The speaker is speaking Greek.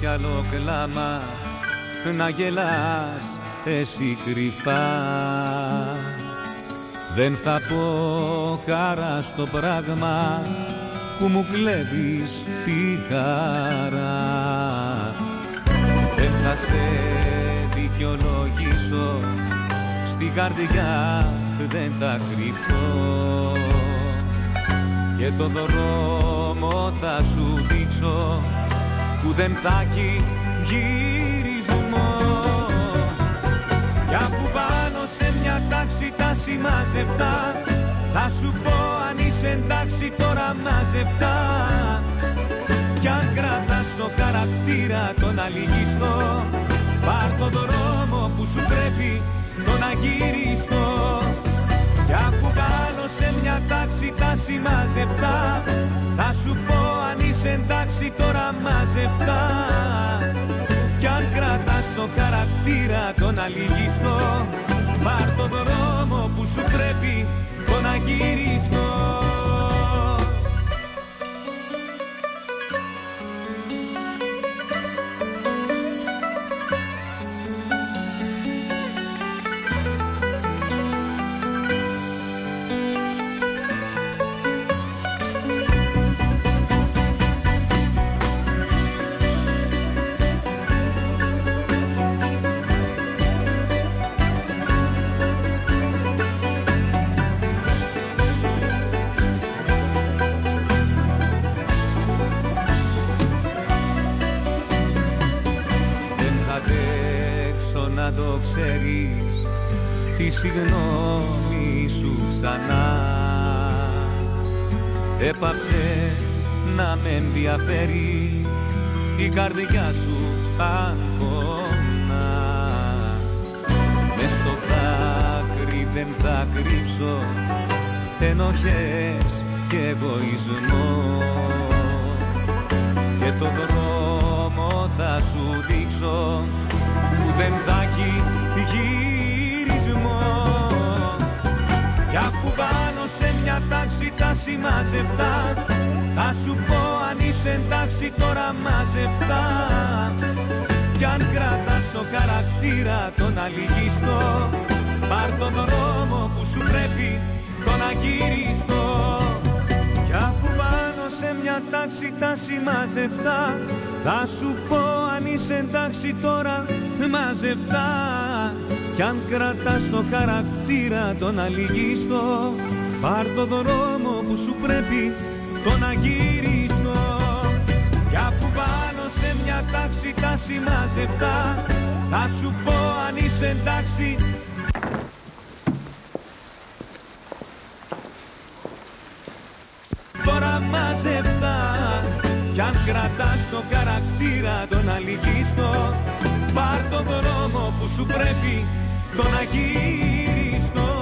κι άλλο κλάμα να γελάς εσύ κρυφά. Δεν θα πω χαρά στο πράγμα που μου κλέβεις τη χαρά. Δεν θα σε δικαιολογήσω, στην καρδιά δεν θα κρυφτώ και το δρόμο θα σου δείξω που δεν θα έχει γυρισμό. Κι αφού πάνω σε μια τάξη τα συμμαζευτά, θα σου πω αν είσαι εντάξει τώρα μαζευτά. Κι αν κρατάς το χαρακτήρα τον αλυγιστό, πάρ' το δρόμο που σου πρέπει τον αγύριστο. Κι αφού πάνω σε μια τάξη τα συμμαζευτά, θα σου πω αν είσαι εντάξει τώρα μαζευτά. Κι αν κρατάς το χαρακτήρα τον αλυγιστό, πάρ' το δρόμο που σου πρέπει τον αγύριστο. Να το ξέρεις τη συγγνώμη σου ξανά. Έπαψε να με ενδιαφέρει η καρδιά σου αγώνα. Μες στο δάκρυ δεν θα κρύψω ενοχές και εγωισμό, και το δρόμο θα σου δείξω που δεν θα έχει γυρισμό. Κι αφού πάνω σε μια τάξη τα συμμαζευτά, θα σου πω αν είσαι εντάξει τώρα μαζευτά. Κι αν κρατάς το χαρακτήρα τον αλυγιστό, πάρ' τον δρόμο που σου πρέπει τον αγύριστο. Κι αφού πάνω σε μια τάξη τα συμμαζευτά, θα σου πω αν είσαι εντάξει τώρα μαζευτά. Κι αν κρατάς το χαρακτήρα τον αλυγιστό, πάρ' το δρόμο που σου πρέπει τον αγύριστο. Κι αφού πάνω σε μια τάξη τα συμμαζευτά, θα σου πω αν είσαι εντάξει τώρα μαζευτά. Κι αν κρατάς το χαρακτήρα τον αλυγιστό, πάρ' το δρόμο που σου πρέπει τον αγύριστο.